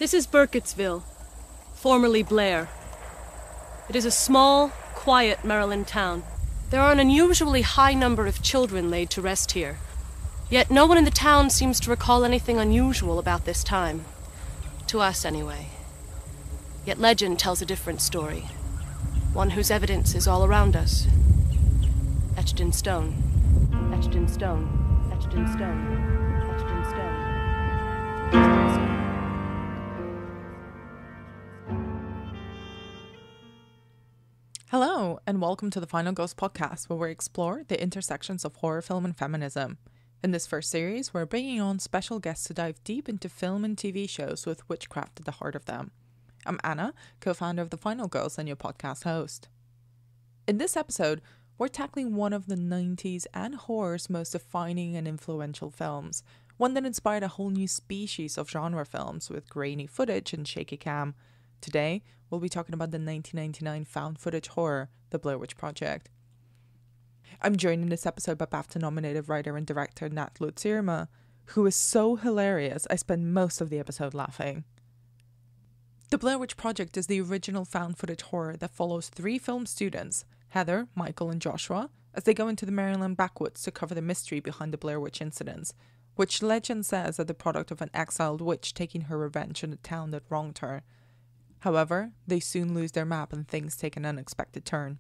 This is Burkittsville, formerly Blair. It is a small, quiet Maryland town. There are an unusually high number of children laid to rest here. Yet no one in the town seems to recall anything unusual about this time. To us, anyway. Yet legend tells a different story. One whose evidence is all around us. Etched in stone. Etched in stone. Etched in stone. Etched in stone. Hello, and welcome to the Final Ghost podcast, where we explore the intersections of horror film and feminism. In this first series, we're bringing on special guests to dive deep into film and TV shows with witchcraft at the heart of them. I'm Anna, co-founder of The Final Ghost and your podcast host. In this episode, we're tackling one of the 90s and horror's most defining and influential films, one that inspired a whole new species of genre films with grainy footage and shaky cam. Today, we'll be talking about the 1999 found footage horror, The Blair Witch Project. I'm joined in this episode by BAFTA-nominated writer and director Nat Luurtsema, who is so hilarious I spend most of the episode laughing. The Blair Witch Project is the original found footage horror that follows three film students, Heather, Michael, and Joshua, as they go into the Maryland backwoods to cover the mystery behind the Blair Witch incidents, which legend says are the product of an exiled witch taking her revenge on the town that wronged her. However, they soon lose their map and things take an unexpected turn.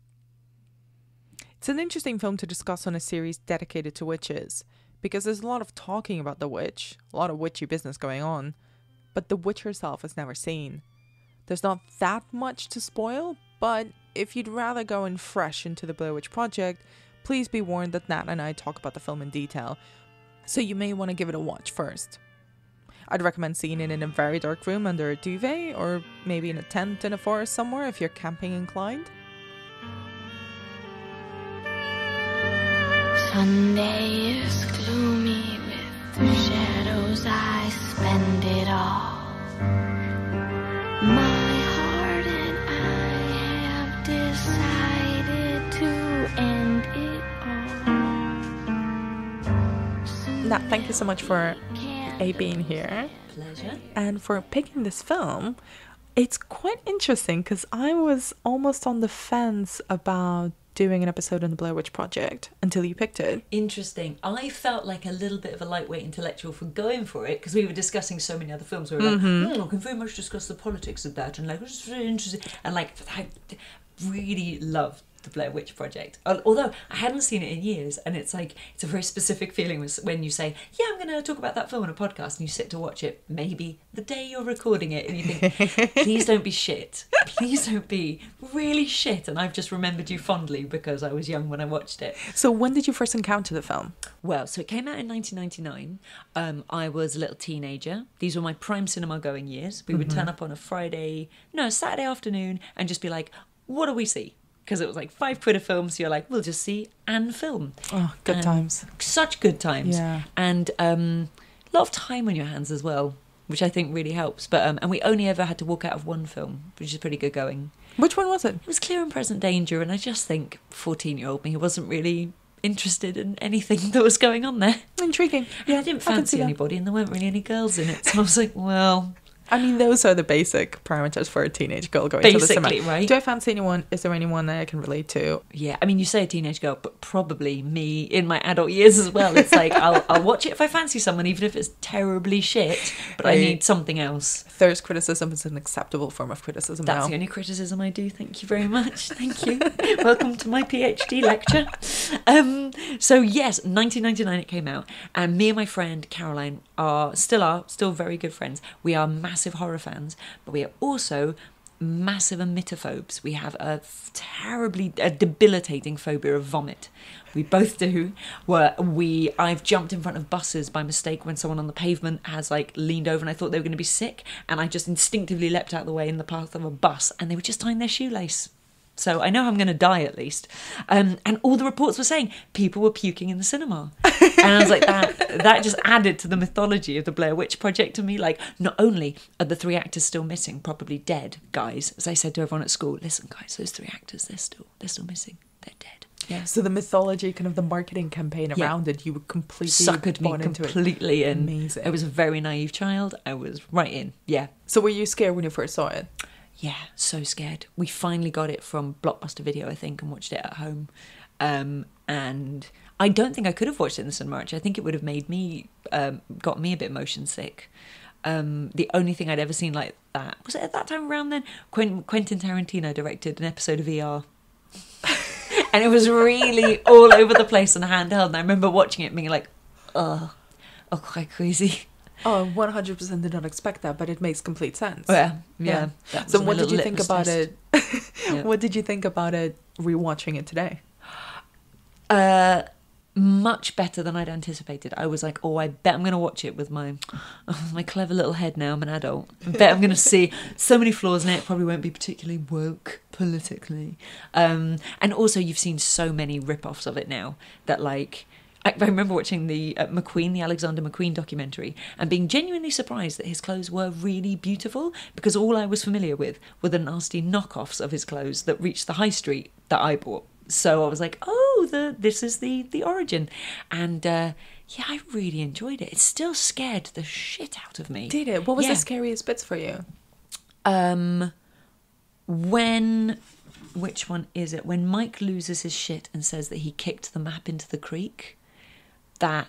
It's an interesting film to discuss on a series dedicated to witches, because there's a lot of talking about the witch, a lot of witchy business going on, but the witch herself is never seen. There's not that much to spoil, but if you'd rather go in fresh into the Blair Witch Project, please be warned that Nat and I talk about the film in detail, so you may want to give it a watch first. I'd recommend seeing it in a very dark room under a duvet, or maybe in a tent in a forest somewhere if you're camping inclined. Sunday is gloomy with shadows, I spend it all. My heart and I have decided to end it all. Nat, thank you so much for being here. Pleasure. And for picking this film. It's quite interesting because I was almost on the fence about doing an episode on the Blair Witch Project until you picked it. Interesting. I felt like a little bit of a lightweight intellectual for going for it because we were discussing so many other films. We were like, I can very much discuss the politics of that, and like, it's really interesting. And like, I really loved the Blair Witch Project, although I hadn't seen it in years, and it's like, it's a very specific feeling when you say, yeah, I'm going to talk about that film on a podcast, and you sit to watch it maybe the day you're recording it, and you think, please don't be shit, please don't be really shit, and I've just remembered you fondly because I was young when I watched it. So when did you first encounter the film? Well, so it came out in 1999. I was a little teenager. These were my prime cinema going years. We would turn up on a Saturday afternoon and just be like, what do we see? Because it was like £5 a film, so you're like, we'll just see and film. Oh, good times. Such good times. Yeah. And a lot of time on your hands as well, which I think really helps. But and we only ever had to walk out of one film, which is pretty good going. Which one was it? It was Clear and Present Danger, and I just think 14-year-old me wasn't really interested in anything that was going on there. Intriguing. Yeah, I didn't fancy anybody, and there weren't really any girls in it. So I was like, well, I mean, those are the basic parameters for a teenage girl going to the cinema. Basically, right? Do I fancy anyone? Is there anyone that I can relate to? Yeah, I mean, you say a teenage girl, but probably me in my adult years as well. It's like, I'll watch it if I fancy someone, even if it's terribly shit, but I need something else. Thirst criticism is an acceptable form of criticism now. That's the only criticism I do. Thank you very much. Thank you. Welcome to my PhD lecture. So yes, 1999 it came out, and me and my friend Caroline are still very good friends. We are massive horror fans, but we are also massive emetophobes. We have a debilitating phobia of vomit. We both do. I've jumped in front of buses by mistake when someone on the pavement has like leaned over and I thought they were going to be sick, and I just instinctively leapt out of the way in the path of a bus, and they were just tying their shoelace. So I know I'm going to die at least. And all the reports were saying people were puking in the cinema. And I was like, that just added to the mythology of the Blair Witch Project to me. Like, not only are the three actors still missing, probably dead, guys, as I said to everyone at school, listen, guys, those three actors, they're still missing. They're dead. Yeah. So the mythology, kind of the marketing campaign around it, you were completely Suckered me bought into it. completely in. Amazing. I was a very naive child. I was right in. Yeah. So were you scared when you first saw it? Yeah, so scared. We finally got it from Blockbuster Video, I think, and watched it at home. And I don't think I could have watched it in the cinema, actually. I think it would have made me, got me a bit motion sick. The only thing I'd ever seen like that, was it at that time around then? Quentin Tarantino directed an episode of ER. And it was really all over the place on handheld. And I remember watching it and being like, oh, quite crazy. Oh, 100% did not expect that, but it makes complete sense. Yeah. So what did you think about test. it? What did you think about it rewatching it today? Much better than I'd anticipated. I was like, oh, I bet I'm going to watch it with my clever little head now. I'm an adult. I bet I'm going to see so many flaws in it. Probably won't be particularly woke politically. And also you've seen so many rip-offs of it now that like... I remember watching the McQueen, the Alexander McQueen documentary, and being genuinely surprised that his clothes were really beautiful, because all I was familiar with were the nasty knockoffs of his clothes that reached the high street that I bought. So I was like, oh, this is the origin. And yeah, I really enjoyed it. It still scared the shit out of me. Did it? What was the scariest bits for you? Which one is it? When Mike loses his shit and says that he kicked the map into the creek. That,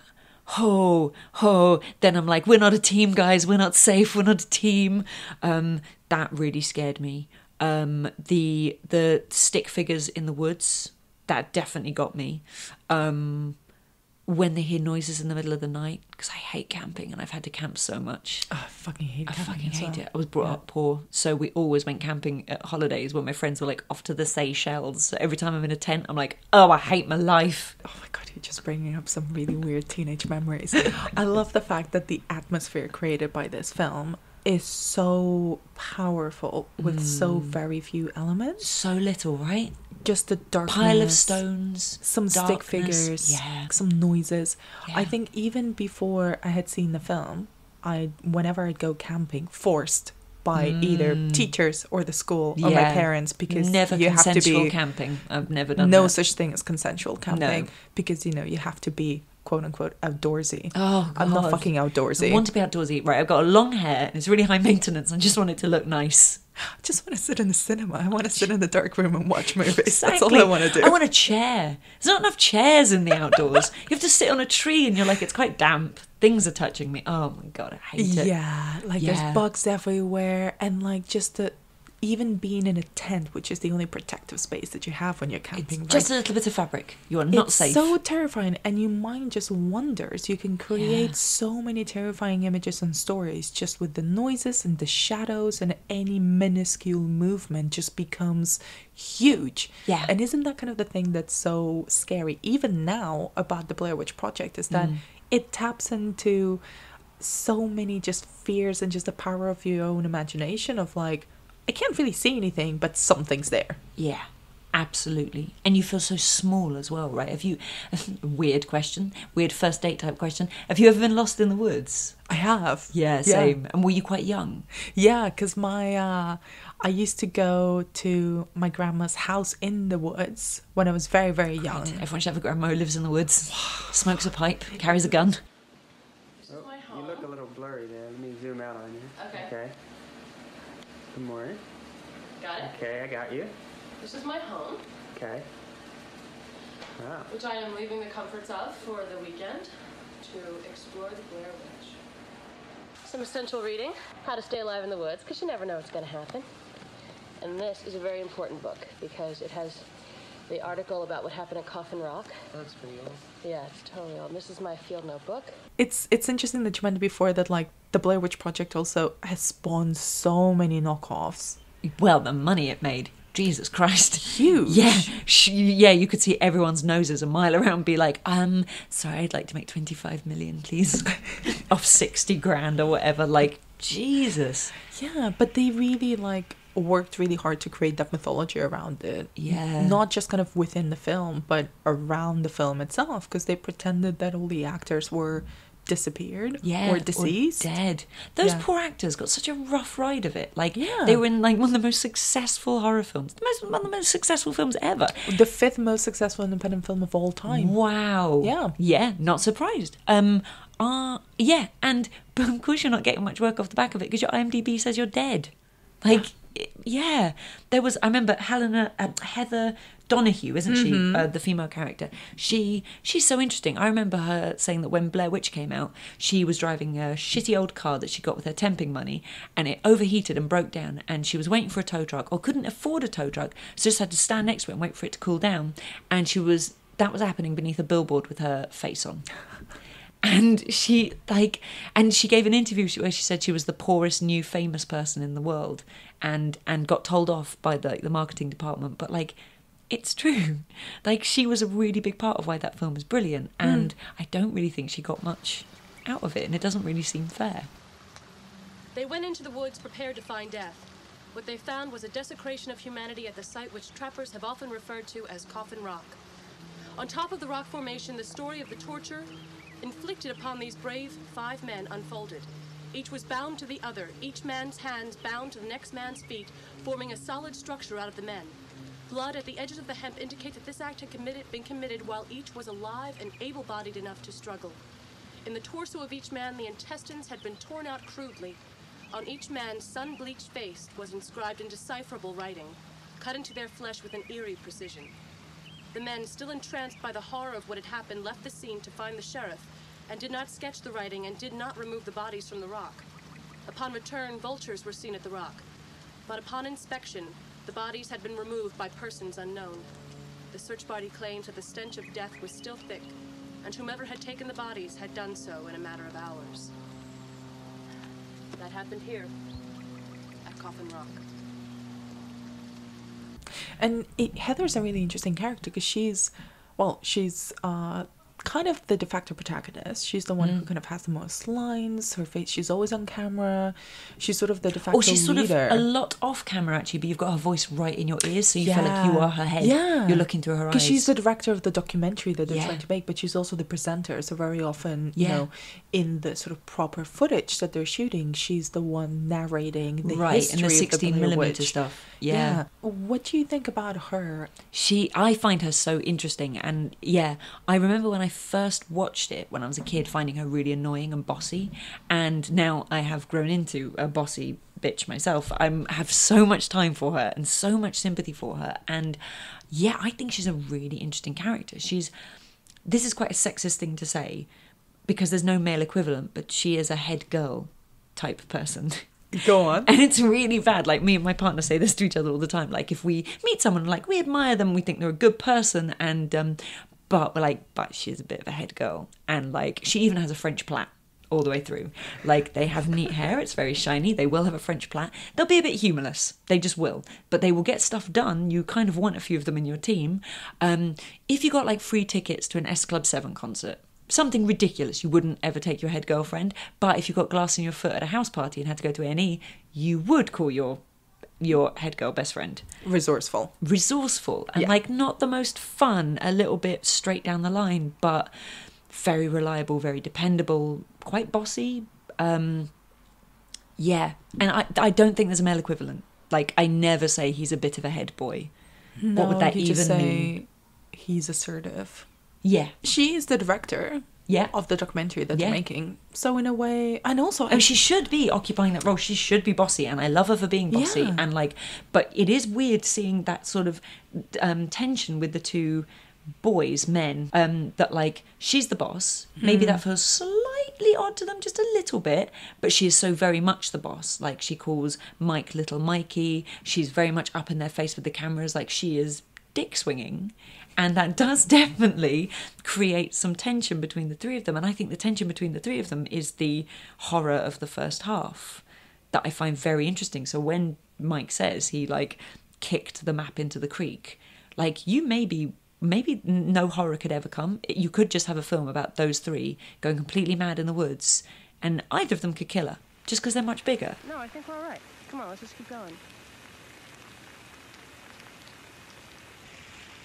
then I'm like, we're not a team, guys, we're not safe, we're not a team. That really scared me. The stick figures in the woods, that definitely got me. When they hear noises in the middle of the night, because I hate camping and I've had to camp so much. Oh, I fucking hate camping. I fucking hate it. I was brought up poor, so we always went camping at holidays when my friends were like off to the Seychelles. So every time I'm in a tent, I'm like, oh, I hate my life. Oh my god, you're just bringing up some really weird teenage memories. I love the fact that the atmosphere created by this film is so powerful with so very few elements. So little, right? Just the darkness, pile of stones, some stick figures, some noises. Yeah. I think even before I had seen the film, whenever I'd go camping, forced by either teachers or the school or my parents, because never you have to be camping. I've never done no that. such thing as consensual camping, because you have to be quote unquote outdoorsy. Oh, God. I'm not fucking outdoorsy. I want to be outdoorsy. Right, I've got a long hair and it's really high maintenance. I just want it to look nice. I just want to sit in the cinema. I want to sit in the dark room and watch movies. Exactly. That's all I want to do. I want a chair. There's not enough chairs in the outdoors. You have to sit on a tree and you're like, it's quite damp. Things are touching me. Oh my God, I hate it. Yeah, there's bugs everywhere, and like just even being in a tent, which is the only protective space that you have when you're camping. Just a little bit of fabric. You are not safe. It's so terrifying, and your mind just wanders. You can create so many terrifying images and stories just with the noises and the shadows, and any minuscule movement just becomes huge. Yeah. And isn't that kind of the thing that's so scary, even now, about the Blair Witch Project, is that it taps into so many just fears and just the power of your own imagination of like, I can't really see anything, but something's there. Yeah, absolutely. And you feel so small as well, right? Have you, weird question, weird first date type question, have you ever been lost in the woods? I have. Yeah, same. And were you quite young? Yeah, because I used to go to my grandma's house in the woods when I was very, very young. Everyone should have a grandma who lives in the woods, smokes a pipe, carries a gun. Oh, you look a little blurry there. Let me zoom out on you. Okay. Good morning. Got it? Okay, I got you. This is my home, Okay. Wow. which I am leaving the comforts of for the weekend to explore the Blair Witch. Some essential reading, How to Stay Alive in the Woods, because you never know what's going to happen. And this is a very important book because it has the article about what happened at Coffin Rock. That's pretty old. Yeah, it's totally old. And this is my field notebook. It's interesting that you mentioned before that like the Blair Witch Project also has spawned so many knockoffs. Well, the money it made. Jesus Christ. Huge. Yeah, you could see everyone's noses a mile around be like, sorry, I'd like to make 25 million, please. Off 60 grand or whatever. Like, Jesus. Yeah, but they really like worked really hard to create that mythology around it. Yeah. Not just kind of within the film, but around the film itself, because they pretended that all the actors were disappeared Yeah, or deceased. Or dead. Those Yeah. poor actors got such a rough ride of it. Like, Yeah. they were in like one of the most successful horror films. One of the most successful films ever. The 5th most successful independent film of all time. Wow. Yeah. Yeah, not surprised. Yeah, and but of course you're not getting much work off the back of it because your IMDb says you're dead. Like, yeah. There was, I remember Heather Donahue, isn't she, the female character? She's so interesting. I remember her saying that when Blair Witch came out, she was driving a shitty old car that she got with her temping money, and it overheated and broke down, and she was waiting for a tow truck, or couldn't afford a tow truck, so just had to stand next to it and wait for it to cool down, and that was happening beneath a billboard with her face on. And she gave an interview where she said she was the poorest new famous person in the world, and got told off by the marketing department. But like, it's true. Like, she was a really big part of why that film is brilliant, and I don't really think she got much out of it, and it doesn't really seem fair. They went into the woods prepared to find death. What they found was a desecration of humanity at the site which trappers have often referred to as Coffin Rock. On top of the rock formation, the story of the torture inflicted upon these brave 5 men unfolded. Each was bound to the other, each man's hands bound to the next man's feet, forming a solid structure out of the men. Blood at the edges of the hemp indicate that this act had been committed while each was alive and able-bodied enough to struggle. In the torso of each man, the intestines had been torn out crudely. On each man's sun-bleached face was inscribed indecipherable writing, cut into their flesh with an eerie precision. The men, still entranced by the horror of what had happened, left the scene to find the sheriff, and did not sketch the writing and did not remove the bodies from the rock. Upon return, vultures were seen at the rock. But upon inspection, the bodies had been removed by persons unknown. The search party claims that the stench of death was still thick, and whomever had taken the bodies had done so in a matter of hours. That happened here, at Coffin Rock. And Heather's a really interesting character because she's kind of the de facto protagonist. She's the one who kind of has the most lines. Her face, she's always on camera. She's sort of the de facto leader. She's sort of a lot off camera actually, but you've got her voice right in your ears, so you feel like you are her head. Yeah. You're looking through her eyes. Because she's the director of the documentary that they're trying to make, but she's also the presenter. So very often, you know, in the sort of proper footage that they're shooting, she's the one narrating the history and the 16mm Witch stuff. Yeah. What do you think about her? I find her so interesting, and I remember when I first watched it when I was a kid, finding her really annoying and bossy, and now I have grown into a bossy bitch myself. I have so much time for her and so much sympathy for her, and I think she's a really interesting character. This is quite a sexist thing to say because there's no male equivalent, but she is a head girl type person. Go on. And it's really bad. Like, me and my partner say this to each other all the time. Like, if we meet someone, like, we admire them, we think they're a good person, and but we're like, but she's a bit of a head girl, and like, she even has a French plait all the way through. Like, they have neat hair, it's very shiny, they will have a French plait, they'll be a bit humorless, they just will, but they will get stuff done. You kind of want a few of them in your team. If you got like free tickets to an S Club 7 concert, something ridiculous, you wouldn't ever take your head girlfriend, but if you got glass in your foot at a house party and had to go to A&E, you would call your head girl best friend. Resourceful and like, not the most fun, a little bit straight down the line, but very reliable, very dependable, quite bossy. And I don't think there's a male equivalent. Like, I never say he's a bit of a head boy. No, what would that you even just say mean? He's assertive. Yeah. She is the director of the documentary that they're making. So in a way, and also... she should be occupying that role. She should be bossy, and I love her for being bossy. Yeah. And like, but it is weird seeing that sort of tension with the two men, that like, she's the boss. Maybe that feels slightly odd to them, just a little bit, but she is so very much the boss. Like, she calls Mike Little Mikey. She's very much up in their face with the cameras. Like, she is dick swinging. And that does definitely create some tension between the three of them. And I think the tension between the three of them is the horror of the first half that I find very interesting. So when Mike says he like kicked the map into the creek, like, maybe no horror could ever come. You could just have a film about those three going completely mad in the woods, and either of them could kill her just because they're much bigger. No, I think we're all right. Come on, let's just keep going.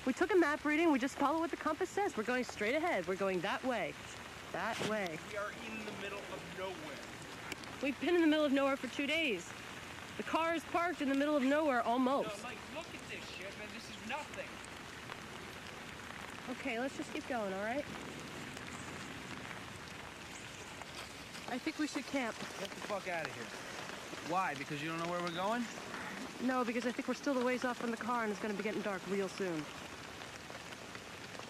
We took a map reading. We just follow what the compass says. We're going straight ahead. We're going that way. That way. We are in the middle of nowhere. We've been in the middle of nowhere for 2 days. The car is parked in the middle of nowhere almost. No, like, look at this shit, man. This is nothing. Okay, let's just keep going, all right? I think we should camp. Get the fuck out of here. Why? Because you don't know where we're going? No, because I think we're still a ways off from the car and it's going to be getting dark real soon.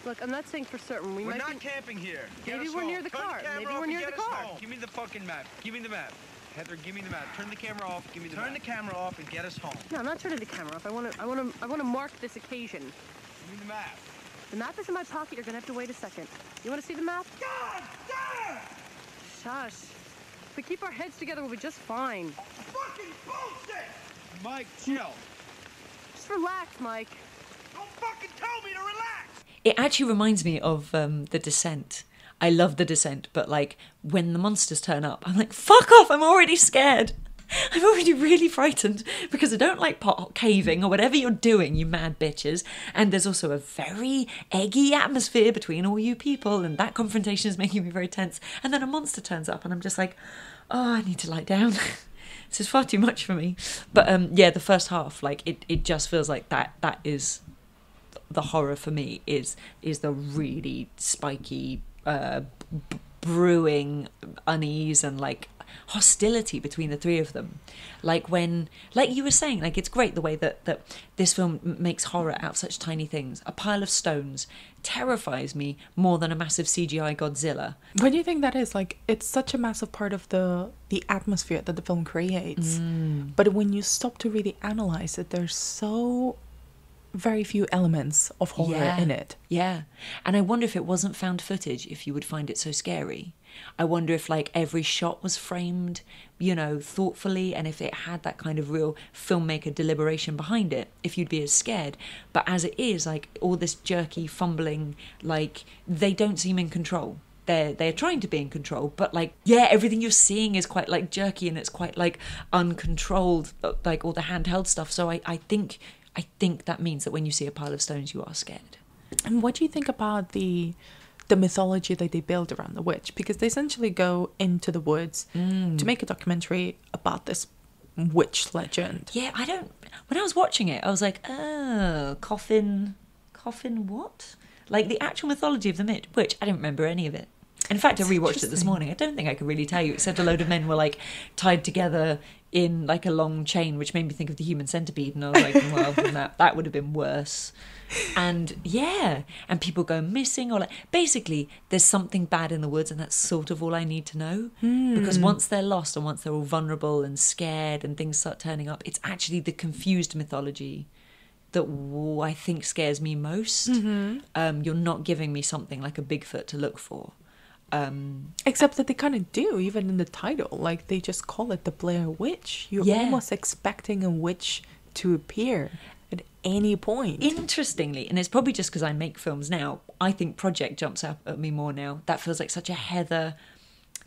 Look, I'm not saying for certain. We're might not be... camping here. Maybe Get us we're home. near the Turn car. camera Maybe off we're and near get the us car. home. Give me the fucking map. Give me the map. Heather, give me the map. Turn the camera off. Give me the map. Turn the camera off and get us home. No, I'm not turning the camera off. I want to mark this occasion. Give me the map. The map is in my pocket. You're going to have to wait a second. You want to see the map? God damn! Shush. If we keep our heads together, we'll be just fine. Fucking bullshit! Mike, chill. Just relax, Mike. Don't fucking tell me to relax! It actually reminds me of The Descent. I love The Descent, but like when the monsters turn up, I'm like, fuck off, I'm already scared. I'm already really frightened because I don't like pot caving or whatever you're doing, you mad bitches. And there's also a very eggy atmosphere between all you people, and that confrontation is making me very tense. And then a monster turns up and I'm just like, oh, I need to lie down. This is far too much for me. But yeah, the first half, like it just feels like that is the horror for me, is the really spiky brewing unease and like hostility between the three of them. Like when, like you were saying, like it's great the way that this film makes horror out of such tiny things. A pile of stones terrifies me more than a massive CGI Godzilla. What do you think that is? Like, it's such a massive part of the atmosphere that the film creates. But when you stop to really analyze it, there's so very few elements of horror in it. Yeah. And I wonder if it wasn't found footage, if you would find it so scary. I wonder if like every shot was framed, you know, thoughtfully, and if it had that kind of real filmmaker deliberation behind it, if you'd be as scared. But as it is, like all this jerky fumbling, like they don't seem in control. They're trying to be in control, but like, yeah, everything you're seeing is quite like jerky and it's quite like uncontrolled, like all the handheld stuff. So I think that means that when you see a pile of stones, you are scared. And what do you think about the mythology that they build around the witch? Because they essentially go into the woods to make a documentary about this witch legend. Yeah, when I was watching it, I was like, oh, coffin what? Like the actual mythology of the witch, I don't remember any of it. In fact, I rewatched it this morning. I don't think I could really tell you, except a load of men were like tied together in like a long chain, which made me think of the human centipede. And I was like, well, that would have been worse. And yeah, and people go missing, or like basically there's something bad in the woods, and that's sort of all I need to know. Because once they're lost and once they're all vulnerable and scared and things start turning up, it's actually the confused mythology that I think scares me most. You're not giving me something like a Bigfoot to look for. Except that they kind of do, even in the title. Like, they just call it the Blair Witch. You're almost expecting a witch to appear at any point. Interestingly, and it's probably just because I make films now, I think Project jumps up at me more now. That feels like such a Heather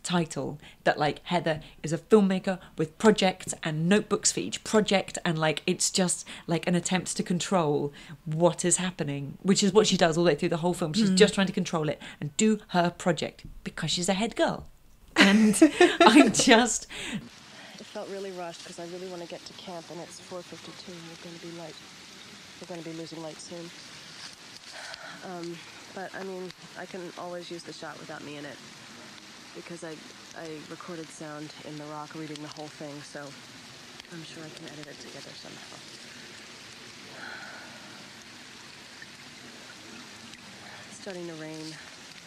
title, that like Heather is a filmmaker with projects and notebooks for each project, and like it's just like an attempt to control what is happening, which is what she does all the way through the whole film. She's just trying to control it and do her project because she's a head girl. And it felt really rushed because I really want to get to camp, and it's 4:52 and we're going to be light. We're going to be losing light soon. But I mean, I can always use the shot without me in it, because I recorded sound in the rock reading the whole thing, so I'm sure I can edit it together somehow. It's starting to rain.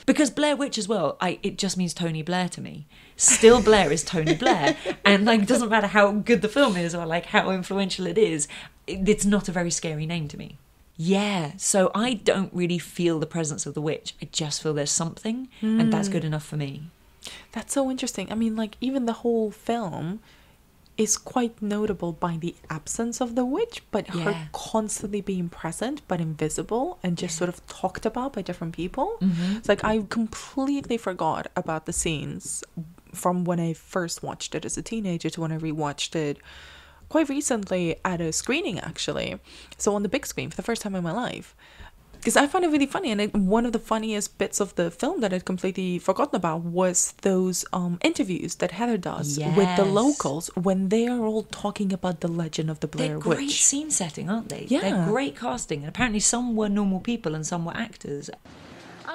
Because Blair Witch as well, it just means Tony Blair to me. Still Blair is Tony Blair. And like, it doesn't matter how good the film is or like how influential it is, it's not a very scary name to me. Yeah, so I don't really feel the presence of the witch. I just feel there's something, and that's good enough for me. That's so interesting. I mean, like, even the whole film is quite notable by the absence of the witch, but her constantly being present but invisible and just sort of talked about by different people. It's like, I completely forgot about the scenes from when I first watched it as a teenager to when I rewatched it quite recently at a screening, actually. So on the big screen for the first time in my life. Because I found it really funny, and one of the funniest bits of the film that I'd completely forgotten about was those interviews that Heather does with the locals when they are all talking about the legend of the Blair They're great Witch. scene setting, aren't they? Yeah. They're great casting, and apparently some were normal people and some were actors.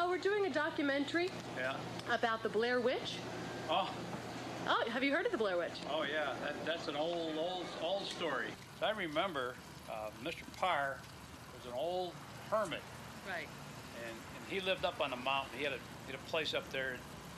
We're doing a documentary about the Blair Witch. Oh, Have you heard of the Blair Witch? oh yeah, that's an old story. I remember Mr. Parr was an old hermit, Right. and he lived up on a mountain. He had a place up there,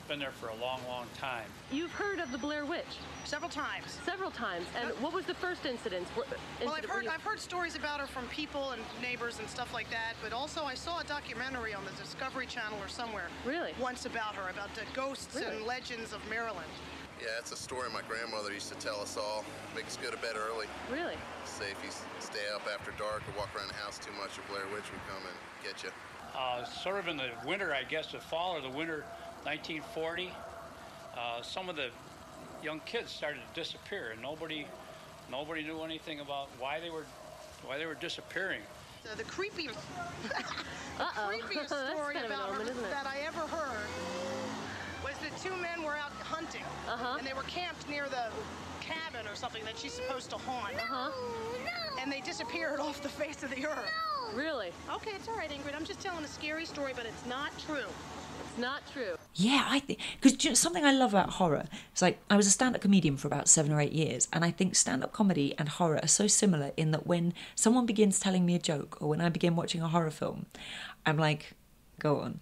been there for a long time. You've heard of the Blair Witch Several times. several times. And what was the first incident? Well, I've heard stories about her from people and neighbors and stuff like that, but also I saw a documentary on the Discovery Channel or somewhere. Really? Once about her, about the ghosts and legends of Maryland. Yeah, it's a story my grandmother used to tell us all. Make us go to bed early. Really? Say if you stay up after dark or walk around the house too much, the Blair Witch would come and get you. Sort of in the winter, I guess, the fall or the winter 1940, some of the young kids started to disappear, and nobody knew anything about why they were disappearing. The creepiest, creepiest That's story kind of an about her omen, isn't it? that I ever heard was that two men were out hunting, and they were camped near the cabin or something that she's supposed to haunt, and they disappeared off the face of the earth. Really? Okay, it's all right, Ingrid. I'm just telling a scary story, but it's not true. It's not true. Yeah, I think, because something I love about horror, it's like, I was a stand-up comedian for about 7 or 8 years, and I think stand-up comedy and horror are so similar in that when someone begins telling me a joke, or when I begin watching a horror film, I'm like, go on.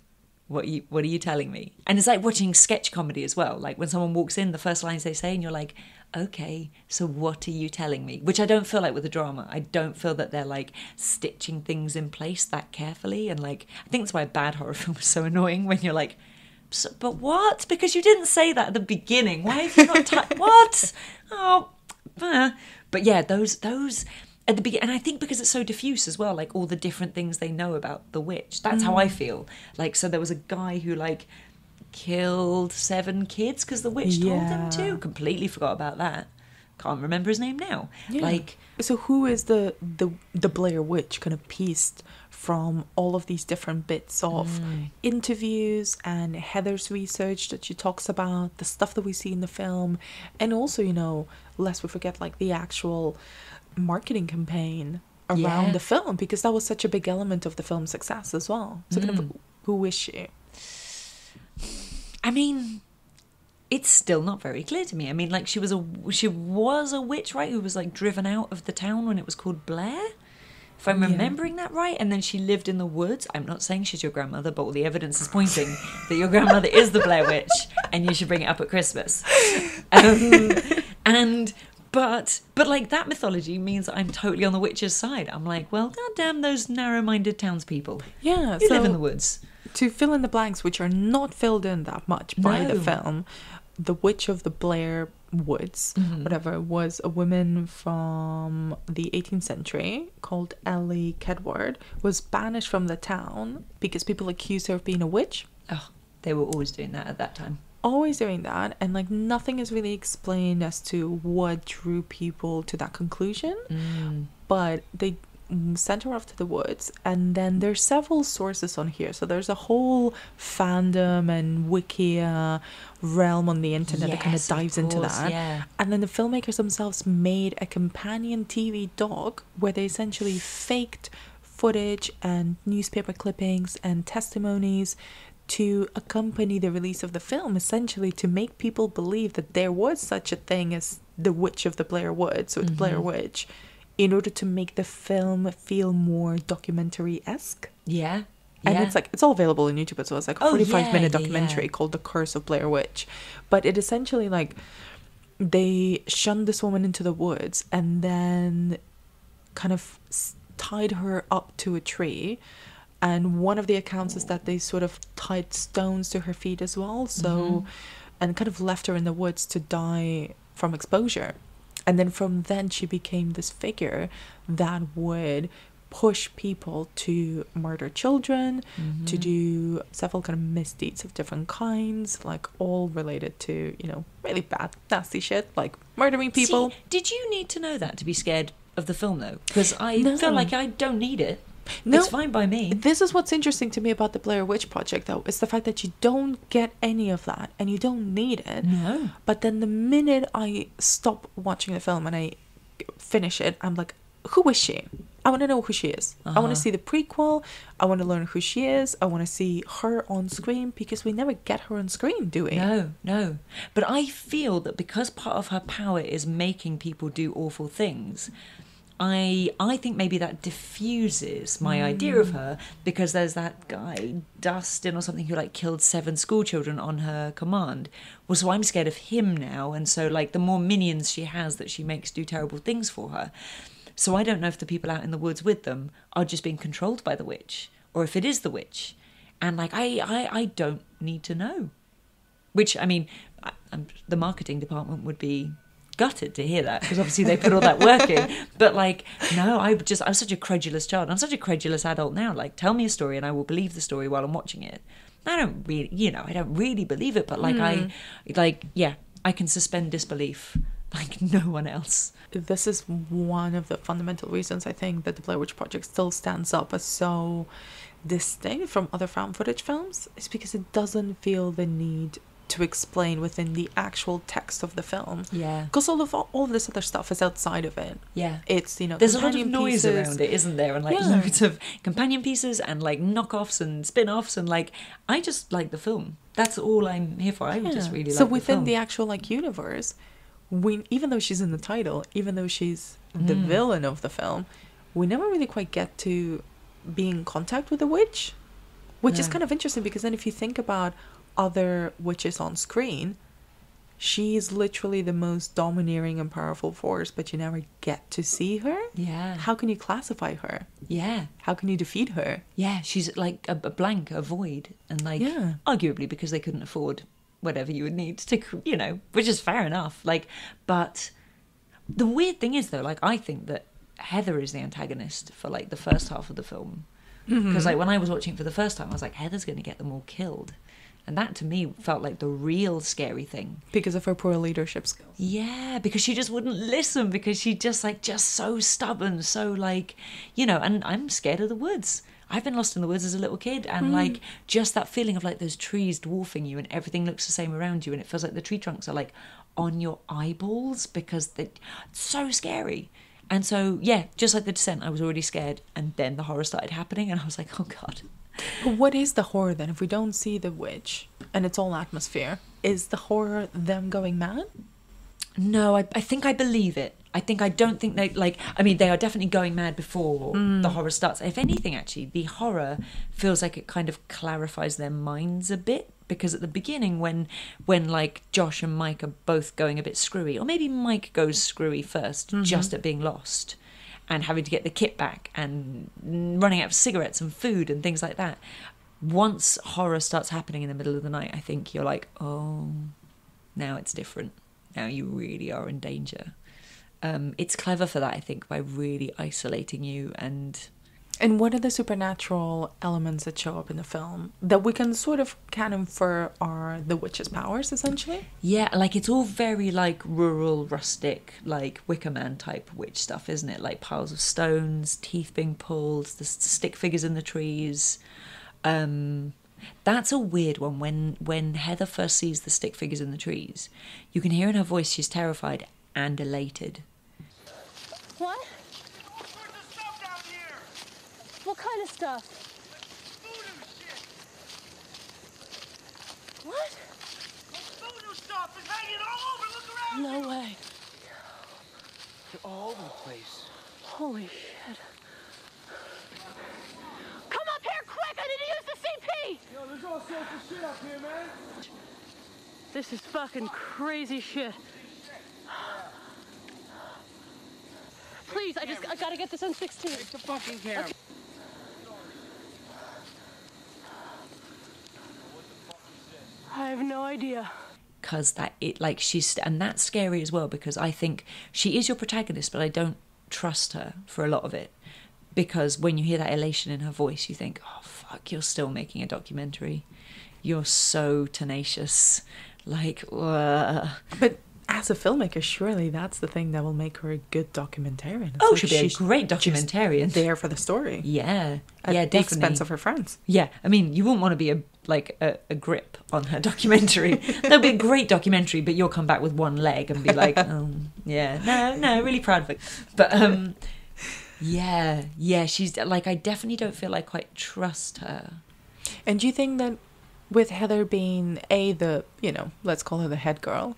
What are you telling me? And it's like watching sketch comedy as well. Like when someone walks in, the first lines they say, and you're like, okay, so what are you telling me? Which I don't feel like with the drama. I don't feel that they're like stitching things in place that carefully. And like, I think that's why a bad horror film is so annoying when you're like, but what? Because you didn't say that at the beginning. Why have you not what? Oh, but yeah, those at the beginning, and I think because it's so diffuse as well, like all the different things they know about the witch. That's how I feel. Like, so there was a guy who like killed 7 kids because the witch told him to. Completely forgot about that. Can't remember his name now. Yeah. Like, so who is the Blair Witch kind of pieced from all of these different bits of interviews and Heather's research that she talks about, the stuff that we see in the film, and also, you know, lest we forget, like the actual marketing campaign around the film, because that was such a big element of the film's success as well. So kind of, who is she? I mean, it's still not very clear to me. I mean, like she was a witch, right? Who was like driven out of the town when it was called Blair, if I'm remembering that right. And then she lived in the woods. I'm not saying she's your grandmother, but all the evidence is pointing that your grandmother is the Blair Witch, and you should bring it up at Christmas. But like that mythology means that I'm totally on the witch's side. I'm like, well, goddamn those narrow-minded townspeople. Yeah, you live in the woods. To fill in the blanks, which are not filled in that much by the film, the Witch of the Blair Woods, whatever, was a woman from the 18th century called Ellie Kedward, was banished from the town because people accused her of being a witch. Oh, they were always doing that at that time. Always doing that, and like nothing is really explained as to what drew people to that conclusion, but they sent her off to the woods. And then there's several sources on here, so there's a whole fandom and Wikia realm on the internet that kind of dives into that. And then the filmmakers themselves made a companion TV dog where they essentially faked footage and newspaper clippings and testimonies to accompany the release of the film, essentially to make people believe that there was such a thing as the Witch of the Blair Woods, or the Blair Witch, in order to make the film feel more documentary-esque. And it's like, it's all available on YouTube as well. It's like a 45-minute documentary called The Curse of Blair Witch. But it essentially, like, they shunned this woman into the woods and then kind of tied her up to a tree. And one of the accounts is that they sort of tied stones to her feet as well. So, and kind of left her in the woods to die from exposure. And then from then she became this figure that would push people to murder children, to do several kind of misdeeds of different kinds, like all related to, you know, really bad, nasty shit, like murdering people. See, did you need to know that to be scared of the film though? Because I feel like I don't need it. No, it's fine by me. This is what's interesting to me about the Blair Witch Project, though, is the fact that you don't get any of that, and you don't need it. No. But then the minute I stop watching the film and I finish it, I'm like, who is she? I want to know who she is. I want to see the prequel. I want to learn who she is. I want to see her on screen, because we never get her on screen, do we? No. But I feel that because part of her power is making people do awful things, I think maybe that diffuses my idea of her, because there's that guy, Dustin or something, who like killed 7 school children on her command. Well, so I'm scared of him now. And so like the more minions she has that she makes do terrible things for her. So I don't know if the people out in the woods with them are just being controlled by the witch, or if it is the witch. And like, I don't need to know. Which, I mean, the marketing department would be gutted to hear that, because obviously they put all that work in. But like, no, I'm such a credulous child. I'm such a credulous adult now. Like, tell me a story and I will believe the story while I'm watching it. I don't really believe it, but like I can suspend disbelief like no one else. This is one of the fundamental reasons I think that the Blair Witch Project still stands up as so distinct from other found footage films, is because it doesn't feel the need to explain within the actual text of the film. Yeah. Because all of this other stuff is outside of it. Yeah. It's, there's a lot of noise around it, isn't there? And like loads of companion pieces and like knockoffs and spin-offs, and like, I just like the film. That's all I'm here for. I just really like the film. So within the actual like universe, even though she's in the title, even though she's the villain of the film, we never really quite get to be in contact with the witch, which is kind of interesting, because then if you think about other witches on screen, she is literally the most domineering and powerful force, but you never get to see her. Yeah. How can you classify her? Yeah. How can you defeat her? Yeah, she's like a blank, a void, and like arguably because they couldn't afford whatever you would need to, which is fair enough. Like, but the weird thing is though, like, I think that Heather is the antagonist for like the first half of the film, because like when I was watching it for the first time, I was like, Heather's going to get them all killed. And that to me felt like the real scary thing. Because of her poor leadership skills. Yeah, because she just wouldn't listen, because she just so stubborn, so like, and I'm scared of the woods. I've been lost in the woods as a little kid, and like just that feeling of like those trees dwarfing you and everything looks the same around you, and it feels like the tree trunks are like on your eyeballs, because they're so scary. And so, yeah, just like The Descent, I was already scared, and then the horror started happening, and I was like, oh God. But what is the horror then? If we don't see the witch and it's all atmosphere, is the horror them going mad? No, I think I believe it. I don't think they they are definitely going mad before the horror starts. If anything, actually, the horror feels like it kind of clarifies their minds a bit, because at the beginning when like Josh and Mike are both going a bit screwy, or maybe Mike goes screwy first, just at being lost and having to get the kit back and running out of cigarettes and food and things like that. Once horror starts happening in the middle of the night, I think you're like, oh, now it's different. Now you really are in danger. It's clever for that, I think, by really isolating you. And what are the supernatural elements that show up in the film that we can sort of infer are the witch's powers, essentially? Yeah, like it's all very like rural, rustic, like Wicker Man type witch stuff, isn't it? Like piles of stones, teeth being pulled, the stick figures in the trees. That's a weird one. When Heather first sees the stick figures in the trees, you can hear in her voice she's terrified and elated. What? What kind of stuff? Voodoo shit! What? Voodoo stuff is hanging all over. Look around! No way. They're all over the place. Holy shit. Come up here quick! I need to use the CP! Yo, there's all sorts of shit up here, man. This is fucking crazy shit. Please, I gotta get this on 16. Take the fucking camera. Okay. I have no idea. Because and that's scary as well, because I think she is your protagonist, but I don't trust her for a lot of it. Because when you hear that elation in her voice, you think, oh fuck, you're still making a documentary. You're so tenacious. Like, But as a filmmaker, surely that's the thing that will make her a good documentarian. She'll be a great documentarian. There for the story. Yeah. At yeah, the definitely. expense of her friends. Yeah, I mean, you wouldn't want to be a grip on her documentary. That'll be a great documentary, but you'll come back with one leg and be like, no, really proud of it. But yeah, she's like, I definitely don't feel I quite trust her. And do you think that with Heather being the, let's call her the head girl,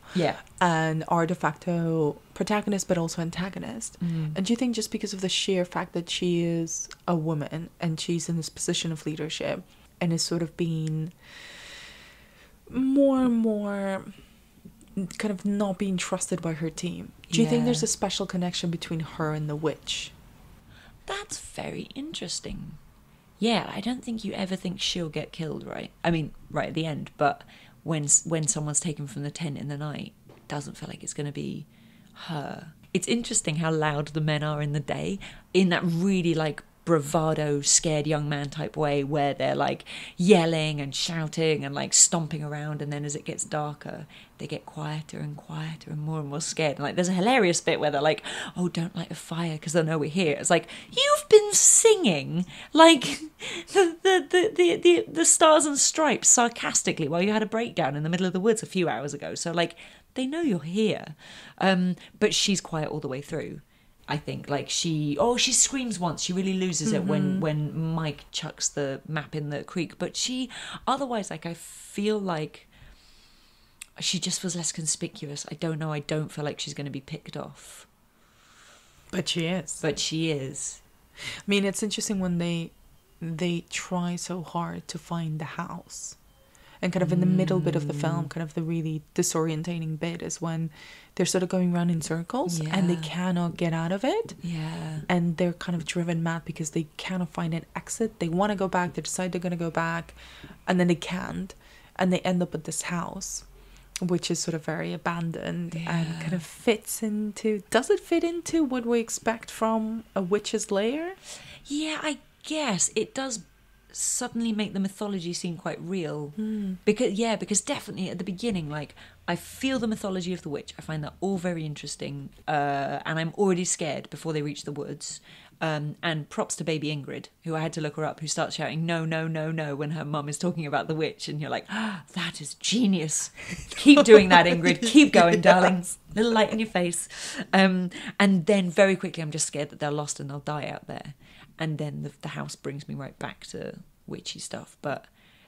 and our de facto protagonist but also antagonist, and do you think just because of the sheer fact that she is a woman and she's in this position of leadership and is sort of being more and more kind of not being trusted by her team, do you think there's a special connection between her and the witch? That's very interesting. Yeah, I don't think you ever think she'll get killed, right? I mean, right at the end, but when someone's taken from the tent in the night, it doesn't feel like it's going to be her. It's interesting how loud the men are in the day, in that really, like, bravado, scared young man type way where they're, like, yelling and shouting and, like, stomping around, and then as it gets darker, they get quieter and quieter and more scared. And, like, there's a hilarious bit where they're like, oh, don't light a fire because they'll know we're here. It's like, you've been singing, like, the Stars and Stripes sarcastically while you had a breakdown in the middle of the woods a few hours ago. So, like, they know you're here. But she's quiet all the way through. I think, like, she screams once. She really loses it when Mike chucks the map in the creek. But otherwise, like, I feel like she just feels less conspicuous. I don't know. I don't feel like she's going to be picked off. But she is. I mean, it's interesting when they try so hard to find the house. And kind of in the middle bit of the film, kind of the really disorientating bit is when they're sort of going around in circles and they cannot get out of it. Yeah. And they're kind of driven mad because they cannot find an exit. They want to go back. They decide they're going to go back. And then they can't. And they end up at this house, which is sort of very abandoned and kind of does it fit into what we expect from a witch's lair? Yeah, I guess it does suddenly make the mythology seem quite real. Because definitely at the beginning, like, I feel the mythology of the witch. I find that all very interesting, and I'm already scared before they reach the woods. And props to baby Ingrid, who I had to look her up, who starts shouting no, no, no, no when her mum is talking about the witch, and you're like, that is genius. Keep doing that, Ingrid. Keep going, darling. Little light in your face. And then very quickly I'm just scared that they're lost and they'll die out there. And then the house brings me right back to witchy stuff. But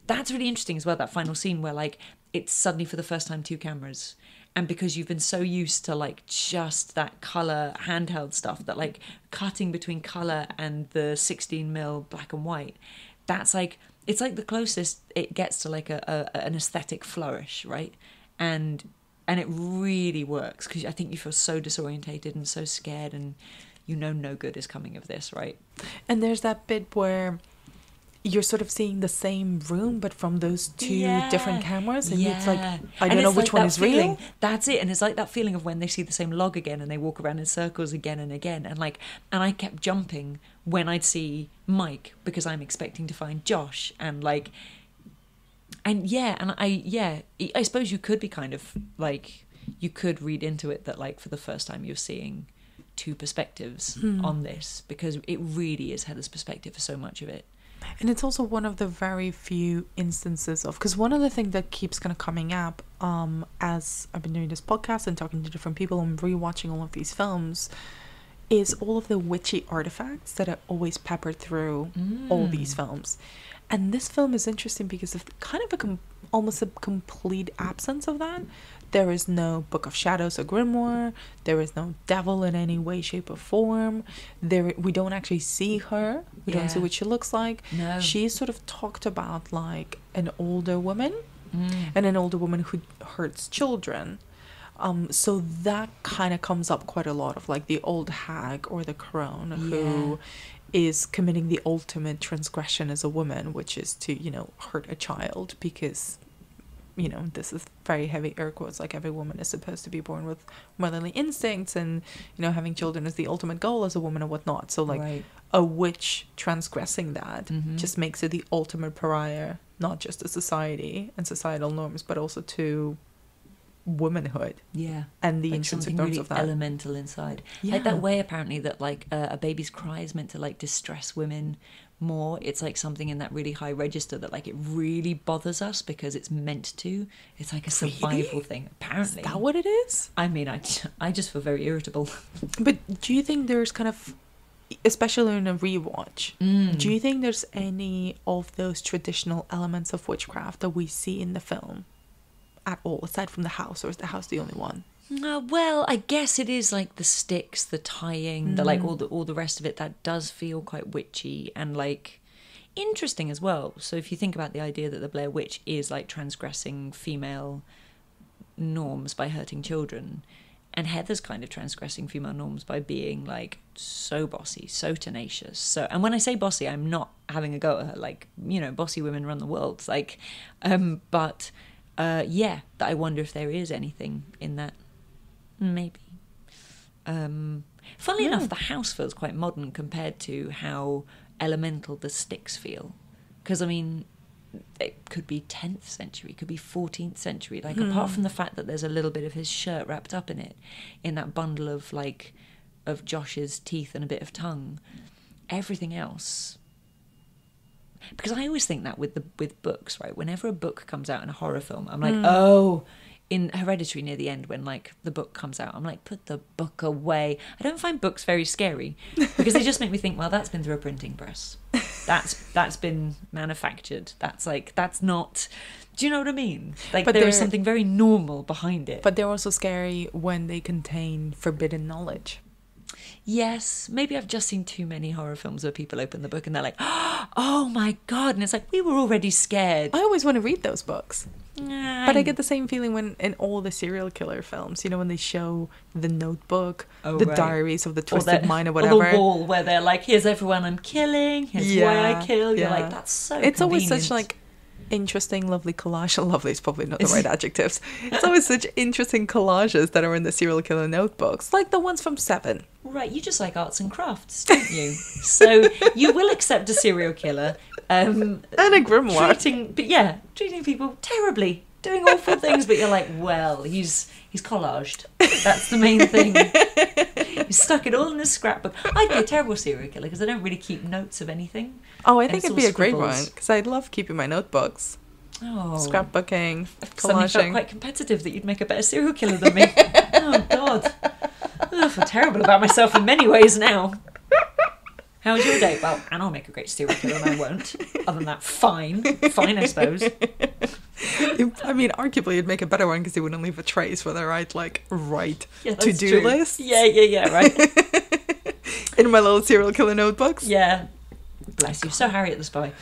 that's really interesting as well, that final scene where, like, it's suddenly for the first time 2 cameras. And because you've been so used to, like, just that colour handheld stuff, that, like, cutting between colour and the 16mm black and white, that's, like, it's, like, the closest it gets to, like, an aesthetic flourish, right? And it really works, because I think you feel so disorientated and so scared, and no good is coming of this, right? And there's that bit where you're sort of seeing the same room, but from those 2 different cameras, and it's like, I don't know which one is real. That's it. And it's like that feeling of when they see the same log again and they walk around in circles again and again, and I kept jumping when I'd see Mike because I'm expecting to find Josh, and I suppose you could be kind of like, you could read into it that, like, for the first time you're seeing 2 perspectives on this, because it really is Heather's perspective for so much of it. And it's also one of the very few instances of, because one of the things that keeps kind of coming up as I've been doing this podcast and talking to different people and rewatching all of these films, is all of the witchy artifacts that are always peppered through all these films. And this film is interesting because of kind of almost a complete absence of that. There is no Book of Shadows or Grimoire. There is no devil in any way, shape, or form. We don't actually see her. We don't see what she looks like. No. She's sort of talked about like an older woman, and an older woman who hurts children. So that kind of comes up quite a lot, of like the old hag or the crone who is committing the ultimate transgression as a woman, which is to, hurt a child, because this is very heavy air quotes, like every woman is supposed to be born with motherly instincts, and having children is the ultimate goal as a woman and whatnot. So like a witch transgressing that just makes it the ultimate pariah, not just to society and societal norms, but also to womanhood. Yeah. And the like intrinsic something terms really of that. elemental inside. Yeah. Like that way apparently that like a baby's cry is meant to like distress women more. It's like something in that really high register that like it really bothers us because it's meant to. It's like a survival thing apparently. Is that what it is? I mean, I just feel very irritable. But do you think there's kind of, especially in a rewatch, do you think there's any of those traditional elements of witchcraft that we see in the film at all, aside from the house, or is the house the only one? Well, I guess it is like the sticks, the tying, the like all the rest of it that does feel quite witchy and like interesting as well. So if you think about the idea that the Blair Witch is like transgressing female norms by hurting children, and Heather's kind of transgressing female norms by being like so bossy, so tenacious. So, and when I say bossy, I'm not having a go at her. Like, you know, bossy women run the world. Like, but yeah, that I wonder if there is anything in that. Maybe. Funnily enough, the house feels quite modern compared to how elemental the sticks feel. Because, I mean, it could be 10th century, could be 14th century. Like, apart from the fact that there's a little bit of his shirt wrapped up in it, in that bundle of, like, of Josh's teeth and a bit of tongue, everything else... Because I always think that with books, right? Whenever a book comes out in a horror film, I'm like, oh... In Hereditary near the end, when like the book comes out, I'm like, put the book away. I don't find books very scary because they just make me think, well, that's been through a printing press. That's been manufactured. That's not. Do you know what I mean? Like, but there is something very normal behind it. But they're also scary when they contain forbidden knowledge. Yes, maybe I've just seen too many horror films where people open the book and they're like, oh my God. And it's like, we were already scared. I always want to read those books. But I get the same feeling when in all the serial killer films, you know, when they show the notebook, the diaries of the Twisted Mind or whatever. Or the wall where they're like, here's everyone I'm killing, here's why I kill. You're like, that's so It's convenient. always such like interesting, lovely collage. Lovely is probably not the right adjectives. It's always such interesting collages that are in the serial killer notebooks, like the ones from Seven. Right, you just like arts and crafts, don't you? So you will accept a serial killer. And a grimoire. Treating people terribly, doing awful things, but you're like, well, he's collaged. That's the main thing. He's stuck it all in his scrapbook. I'd be a terrible serial killer because I don't really keep notes of anything. Oh, I think it'd be a great one because I love keeping my notebooks. Oh, scrapbooking, suddenly felt quite competitive that you'd make a better serial killer than me. Oh God, I feel terrible about myself in many ways now. How was your day? Well, and I'll make a great serial killer and I won't. Other than that, fine, I suppose. I mean, arguably you'd make a better one because you wouldn't leave a trace where they write to-do lists. Yeah, right. In my little serial killer notebooks. Yeah. Bless you. So Harriet the Spy.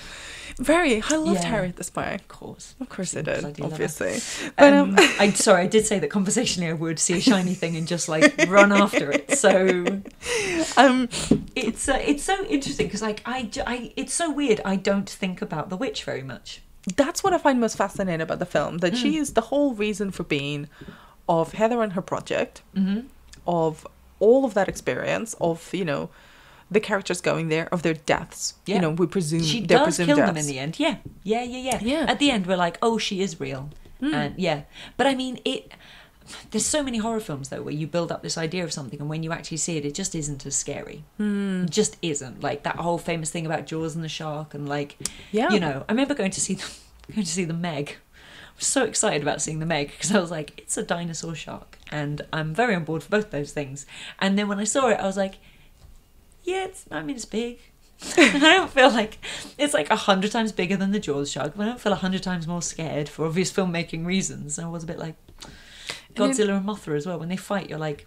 Very. I loved Harriet the Spy. Of course I did, obviously. But I did say that conversationally I would see a shiny thing and just like run after it. So it's so interesting because like it's so weird. I don't think about the witch very much. That's what I find most fascinating about the film. That she is the whole reason for being of Heather and her project, of all of that experience, of, you know, the characters going there, of their deaths. You know, we presume she they're does presumed kill deaths. them in the end. Yeah. At the end, we're like, oh, she is real. And but I mean, there's so many horror films though where you build up this idea of something, and when you actually see it, it just isn't as scary. It just isn't. Like that whole famous thing about Jaws and the shark, and like, you know, I remember going to see the Meg. I was so excited about seeing the Meg because I was like, it's a dinosaur shark, and I'm very on board for both those things. And then when I saw it, I was like, yeah, it's big. I don't feel like it's like 100 times bigger than the Jaws shark, but I don't feel 100 times more scared for obvious filmmaking reasons. I was a bit like Godzilla and Mothra as well. When they fight, you're like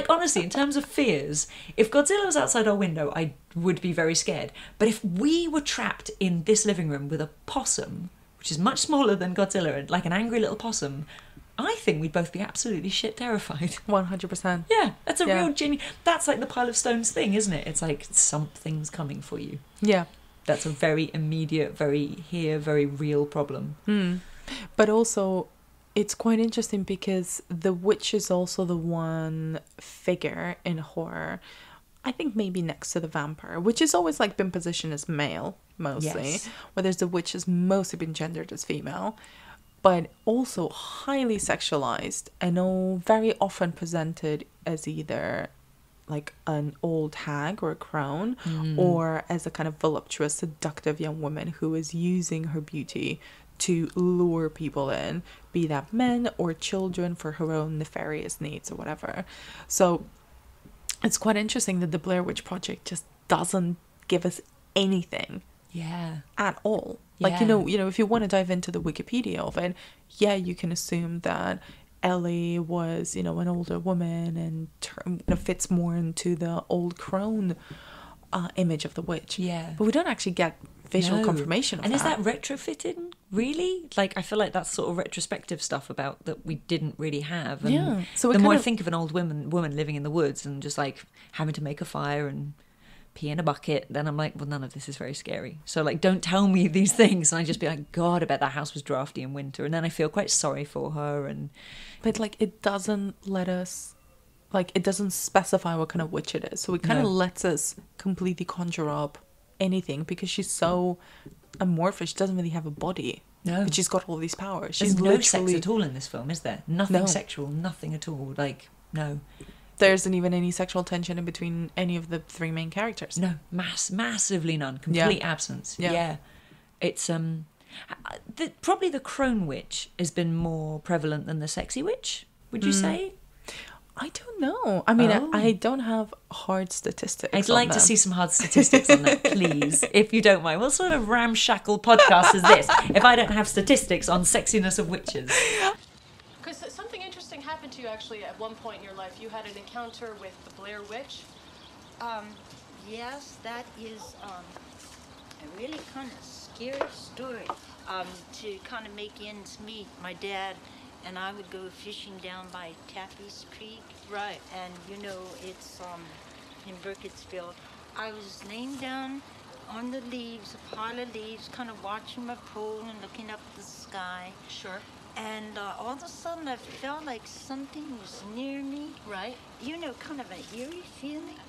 honestly, in terms of fears, if Godzilla was outside our window, I would be very scared. But if we were trapped in this living room with a possum, which is much smaller than Godzilla, and like an angry little possum, I think we'd both be absolutely shit terrified. 100%. Yeah, that's a real genuine... That's like the pile of stones thing, isn't it? It's like something's coming for you. Yeah. That's a very immediate, very real problem. But also, it's quite interesting because the witch is also the one figure in horror, I think maybe next to the vampire, which has always like been positioned as male, mostly. Whereas the witch has mostly been gendered as female. but also highly sexualized and all very often presented as either like an old hag or a crone, or as a kind of voluptuous, seductive young woman who is using her beauty to lure people in, be that men or children, for her own nefarious needs or whatever. So it's quite interesting that the Blair Witch Project just doesn't give us anything at all. Like, you know, if you want to dive into the Wikipedia of it, you can assume that Ellie was, an older woman and fits more into the old crone image of the witch. Yeah. But we don't actually get visual confirmation of that. And is that retrofitting, really? Like, I feel like that's sort of retrospective stuff about that we didn't really have. And So the more I think of an old woman living in the woods and just like having to make a fire and pee in a bucket, then I'm like, well, none of this is very scary. So like, don't tell me these things. And I just be like, God, I bet that house was drafty in winter. And then I feel quite sorry for her. But like, it doesn't let us, like, it doesn't specify what kind of witch it is. So it kind of lets us completely conjure up anything, because she's so amorphous. She doesn't really have a body. No. But she's got all these powers. She's no sex at all in this film, is there? Nothing sexual, nothing at all. Like, no. There isn't even any sexual tension in between any of the three main characters. No, massively none. Complete absence. Yeah. It's probably the crone witch has been more prevalent than the sexy witch, would you say? I don't know. I mean, I don't have hard statistics. I'd like to see some hard statistics on that, please, if you don't mind. What sort of ramshackle podcast is this if I don't have statistics on sexiness of witches? Because something interesting happened to you, actually, at one point in your life. You had an encounter with the Blair Witch. Yes, that is a really kind of scary story. To kind of make ends meet, my dad and I would go fishing down by Taffy's Creek. Right. And, it's in Burkittsville. I was laying down on the leaves, a pile of leaves, kind of watching my pole and looking up at the sky. Sure. And all of a sudden I felt like something was near me. Right. Kind of an eerie feeling.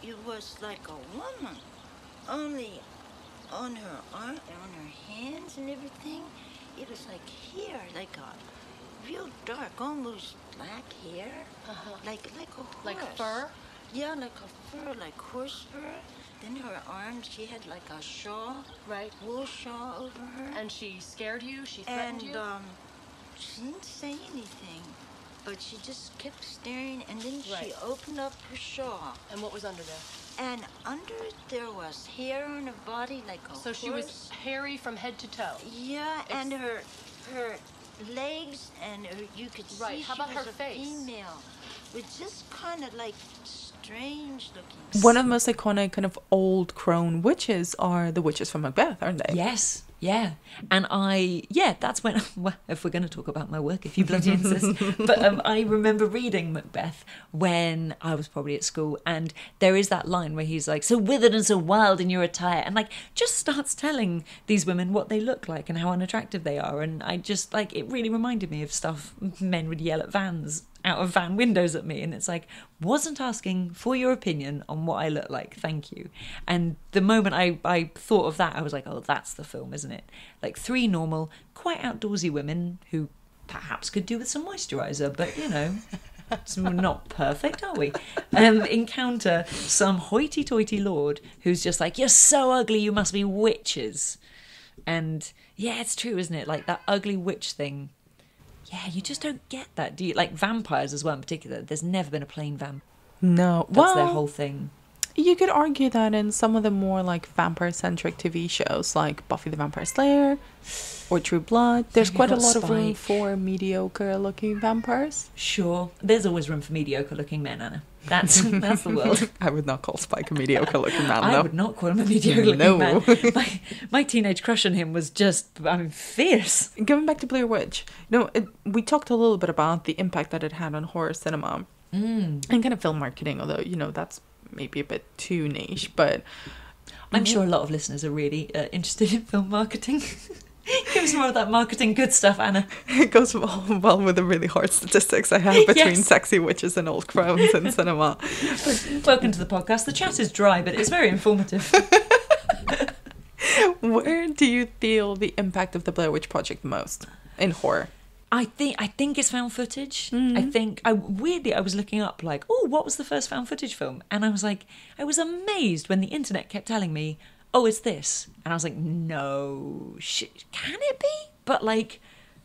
It was like a woman, only on her arm and on her hands and everything. It was like hair, like a real dark, almost black hair. Like a horse. Like fur? Yeah, like a fur, like horse fur. Then her arms, she had like a shawl. Right. Wool shawl over her. And she scared you? She threatened you? And she didn't say anything, but she just kept staring, and then she opened up her shawl. And what was under there? And under it there was hair on her body like a horse. So she was hairy from head to toe? Yeah, and her legs, and you could see How about she was her a face? female. With just kind of like strange looking. One of the most iconic kind of old crone witches are the witches from Macbeth, aren't they? Yes. Yeah. And that's when, well, if we're going to talk about my work, if you bloody insist. But I remember reading Macbeth when I was probably at school, and there is that line where he's like, so withered and so wild in your attire, and like just starts telling these women what they look like and how unattractive they are. And I just like, it really reminded me of stuff men would yell at vans out of van windows at me, and it's like, wasn't asking for your opinion on what I look like, thank you. And the moment I thought of that, I was like, oh, that's the film, isn't it? Like three normal, quite outdoorsy women who perhaps could do with some moisturiser, but it's not perfect, are we? Encounter some hoity-toity lord who's just like, you're so ugly, you must be witches. And yeah, it's true, isn't it? Like that ugly witch thing. Yeah, you just don't get that, do you? Like vampires as well in particular. There's never been a plain vampire. No. That's their whole thing. You could argue that in some of the more like vampire-centric TV shows like Buffy the Vampire Slayer or True Blood, there's quite a lot of room for mediocre-looking vampires. Sure. There's always room for mediocre-looking men, Anna. That's the world. I would not call Spike a mediocre-looking man, though. I would not call him a mediocre-looking man. My teenage crush on him was just, fierce. Going back to Blair Witch, we talked a little bit about the impact that it had on horror cinema and kind of film marketing, although, that's maybe a bit too niche, but I'm sure a lot of listeners are really interested in film marketing. Give us more of that marketing good stuff, Anna. It goes well with the really hard statistics I have between sexy witches and old crones in cinema. Welcome to the podcast. The chat is dry, but it's very informative. Where do you feel the impact of the Blair Witch Project the most? in horror? I think it's found footage. I was looking up like, oh, what was the first found footage film? And I was amazed when the internet kept telling me, oh, it's this. And I was like, no, shit, can it be? But like,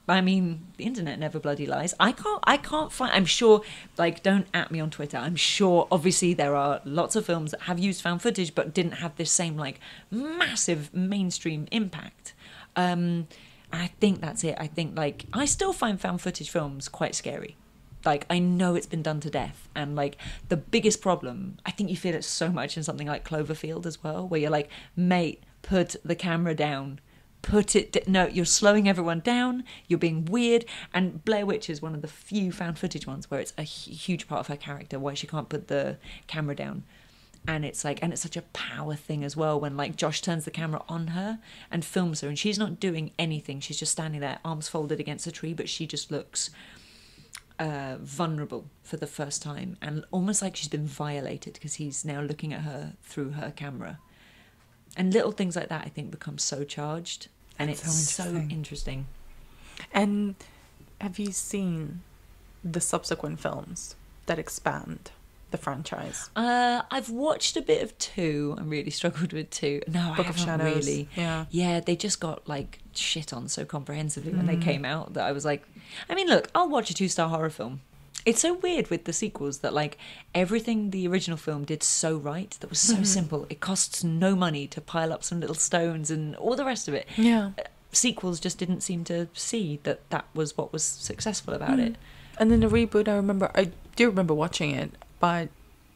I mean, the internet never bloody lies. I can't find, I'm sure, like, don't at me on Twitter. I'm sure, obviously, there are lots of films that have used found footage but didn't have this same, like, massive mainstream impact. I think that's it. I think, like, I still find found footage films quite scary. Like, I know it's been done to death. And, like, the biggest problem, I think you feel it so much in something like Cloverfield as well, where you're like, mate, put the camera down. No, you're slowing everyone down. You're being weird. And Blair Witch is one of the few found footage ones where it's a huge part of her character, why she can't put the camera down. And it's like, and it's such a power thing as well when like Josh turns the camera on her and films her and she's not doing anything. She's just standing there, arms folded against a tree, but she just looks vulnerable for the first time and almost like she's been violated because he's now looking at her through her camera. And little things like that, I think, become so charged. And it's so interesting. And have you seen the subsequent films that expand the franchise? I've watched a bit of 2. I really struggled with 2. No, Book I of haven't Shadows. really. Yeah, they just got like shit on so comprehensively when they came out that I was like, I mean, look, I'll watch a 2-star horror film. It's so weird with the sequels that like everything the original film did so right, that was so simple. It costs no money to pile up some little stones and all the rest of it. Yeah. Sequels just didn't seem to see that was what was successful about it. And then the reboot, I do remember watching it, but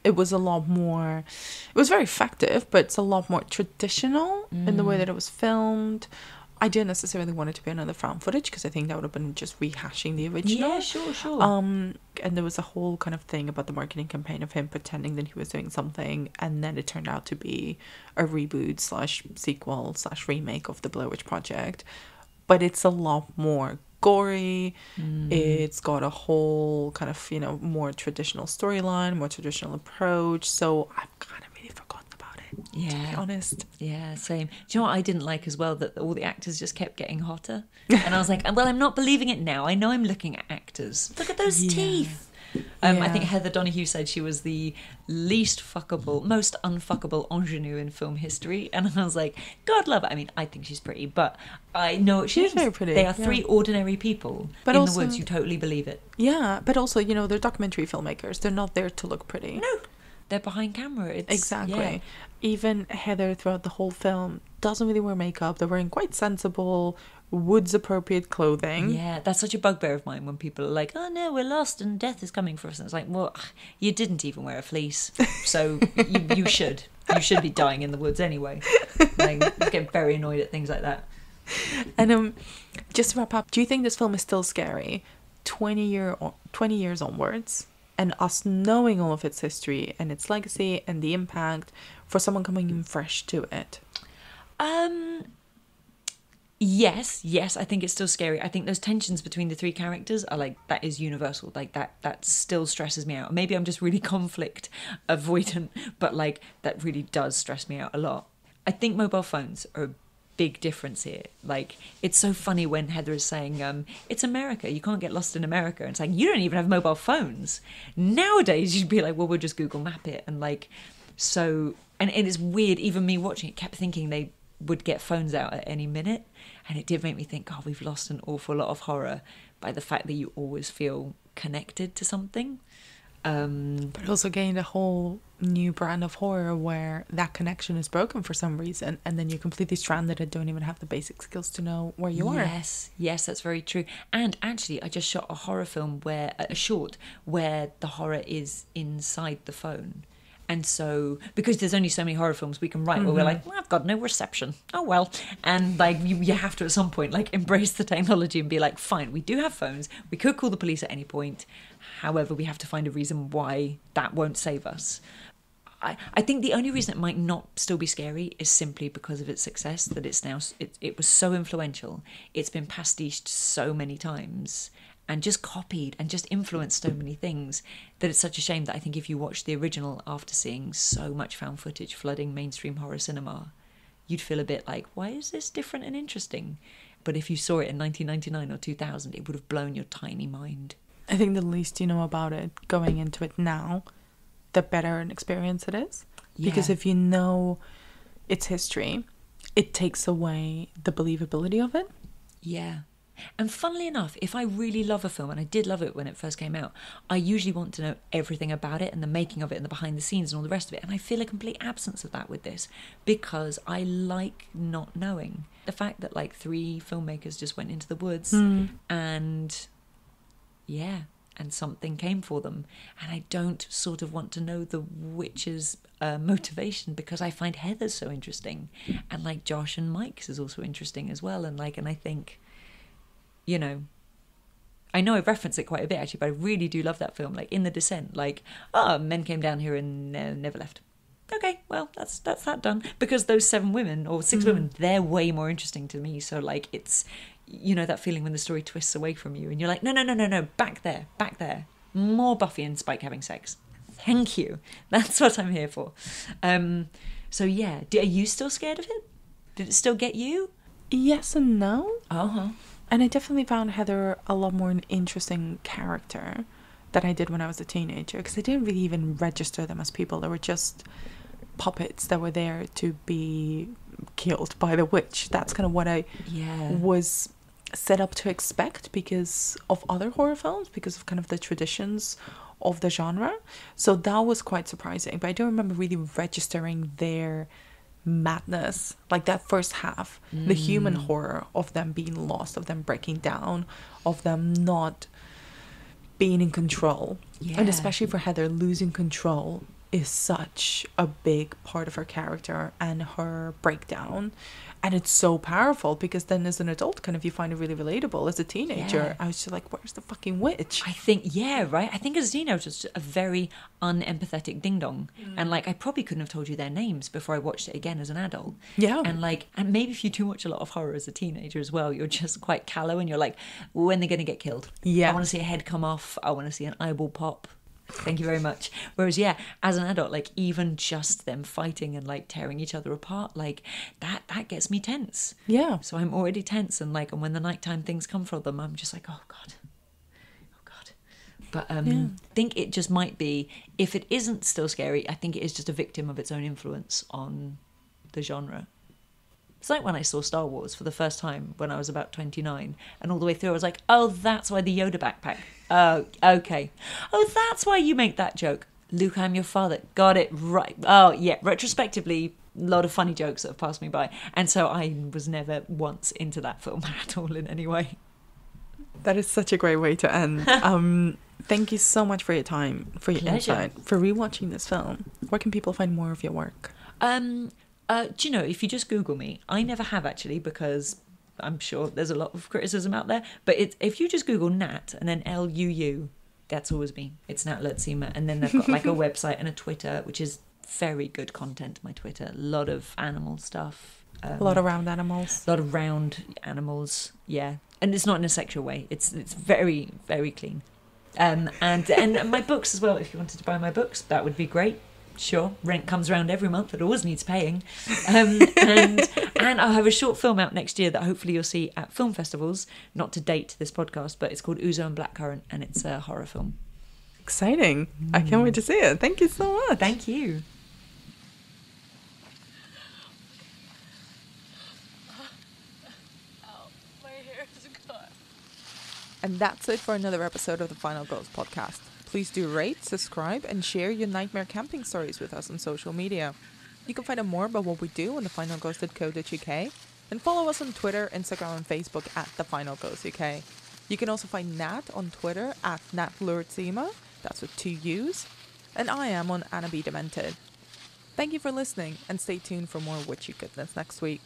it was a lot more, it was very effective, but it's a lot more traditional in the way that it was filmed. I didn't necessarily want it to be another found footage because I think that would have been just rehashing the original. Yeah, sure. And there was a whole kind of thing about the marketing campaign of him pretending that he was doing something, and then it turned out to be a reboot / sequel / remake of the Blair Witch Project. But it's a lot more gory. It's got a whole kind of, you know, more traditional storyline, more traditional approach. So I've kind of really forgotten about it, to be honest. Yeah, same. Do you know what I didn't like as well? That all the actors just kept getting hotter. And I was like, well, I'm not believing it now. I know I'm looking at actors. Look at those teeth. I think Heather Donahue said she was the least fuckable, most unfuckable ingenue in film history. And I was like, God love her. I mean, I think she's pretty, but I know what she is. Very pretty. They are 3 ordinary people but in also, the woods. You totally believe it. Yeah, but also, you know, they're documentary filmmakers. They're not there to look pretty. No, they're behind camera. Exactly. Yeah. Even Heather throughout the whole film doesn't really wear makeup. They're wearing quite sensible, woods appropriate clothing. Yeah, that's such a bugbear of mine when people are like, oh no, we're lost and death is coming for us. And it's like, well, you didn't even wear a fleece, so you should be dying in the woods anyway. Like, I get very annoyed at things like that. And just to wrap up, do you think this film is still scary 20 years onwards, and us knowing all of its history and its legacy and the impact for someone coming in fresh to it? Yes, I think it's still scary. I think those tensions between the 3 characters are like, that is universal. Like that still stresses me out. Maybe I'm just really conflict avoidant, but like that really does stress me out a lot. I think mobile phones are a big difference here. Like, it's so funny when Heather is saying, it's America, you can't get lost in America. And it's like, you don't even have mobile phones. Nowadays, you'd be like, well, we'll just Google Map it. And like, so, and it is weird, even me watching it, kept thinking they would get phones out at any minute. And it did make me think, we've lost an awful lot of horror by the fact that you always feel connected to something. But also gained a whole new brand of horror where that connection is broken for some reason, and then you're completely stranded and don't even have the basic skills to know where you are. Yes, that's very true. And actually, I just shot a horror film a short where the horror is inside the phone. And so, because there's only so many horror films we can write where we're like, well, I've got no reception. Oh, well. And like, you have to at some point, like, embrace the technology and be like, fine, we do have phones. We could call the police at any point. However, we have to find a reason why that won't save us. I think the only reason it might not still be scary is simply because of its success, that it's now, it was so influential. It's been pastiched so many times and just copied and just influenced so many things that it's such a shame that I think if you watch the original after seeing so much found footage flooding mainstream horror cinema, you'd feel a bit like, why is this different and interesting? But if you saw it in 1999 or 2000, it would have blown your tiny mind. I think the least you know about it going into it now, the better an experience it is. Yeah. Because if you know its history, it takes away the believability of it. Yeah. And funnily enough, if I really love a film, and I did love it when it first came out, I usually want to know everything about it and the making of it and the behind the scenes and all the rest of it. And I feel a complete absence of that with this because I like not knowing. The fact that like 3 filmmakers just went into the woods and something came for them. And I don't sort of want to know the witch's motivation because I find Heather's so interesting. And like Josh and Mike's is also interesting as well. And I think, you know, I know I've referenced it quite a bit actually, but I really do love that film. Like in The Descent, like, men came down here and never left. Okay, well, that's that done. Because those 7 women or 6 women, they're way more interesting to me. So like it's, you know, that feeling when the story twists away from you and you're like, no, back there. More Buffy and Spike having sex. Thank you. That's what I'm here for. So yeah, are you still scared of it? Did it still get you? Yes and no. Uh-huh. And I definitely found Heather a lot more an interesting character than I did when I was a teenager, because I didn't really even register them as people. They were just puppets that were there to be killed by the witch. That's kind of what I was set up to expect because of other horror films, because of kind of the traditions of the genre. So that was quite surprising. But I don't remember really registering their madness, like that first half, the human horror of them being lost, of them breaking down, of them not being in control. And especially for Heather, losing control is such a big part of her character and her breakdown. And it's so powerful because then as an adult, kind of, you find it really relatable. As a teenager, I was just like, where's the fucking witch? I think, right? I think as a teenager, it's just a very unempathetic ding-dong. And like, I probably couldn't have told you their names before I watched it again as an adult. Yeah. And like, and maybe if you do watch a lot of horror as a teenager as well, you're just quite callow and you're like, when they're going to get killed? Yeah. I want to see a head come off. I want to see an eyeball pop. Thank you very much. Whereas, as an adult, like even just them fighting and like tearing each other apart, like that gets me tense. Yeah. So I'm already tense, and like, and when the nighttime things come for them, I'm just like, oh god. But I think it just might be, if it isn't still scary, I think it is just a victim of its own influence on the genre. It's like when I saw Star Wars for the first time when I was about 29, and all the way through I was like, oh, that's why the Yoda backpack. Oh, okay. Oh, that's why you make that joke. Luke, I'm your father. Got it right. Oh, yeah. Retrospectively, a lot of funny jokes that have passed me by. And so I was never once into that film at all in any way. That is such a great way to end. Thank you so much for your time, for your insight, for rewatching this film. Where can people find more of your work? Do you know, if you just Google me, I never have actually, because I'm sure there's a lot of criticism out there, but if you just Google Nat and then Luurtsema, that's always me. It's Nat Luurtsema. And then they've got like a website and a Twitter, which is very good content, my Twitter. A lot of animal stuff. A lot of round animals. A lot of round animals, yeah. And it's not in a sexual way. It's very, very clean. And my books as well. If you wanted to buy my books, that would be great. Sure, rent comes around every month. It always needs paying. And I'll have a short film out next year that hopefully you'll see at film festivals. Not to date this podcast, but it's called Ouzo and Blackcurrant, and it's a horror film. Exciting. I can't wait to see it. Thank you so much. Thank you. And that's it for another episode of the Final Ghost podcast. Please do rate, subscribe, and share your nightmare camping stories with us on social media. You can find out more about what we do on thefinalghost.co.uk, and follow us on Twitter, Instagram, and Facebook at thefinalghostuk. You can also find Nat on Twitter at Nat Luurtsema, that's with 2 U's, and I am on Anna B. Demented. Thank you for listening, and stay tuned for more witchy goodness next week.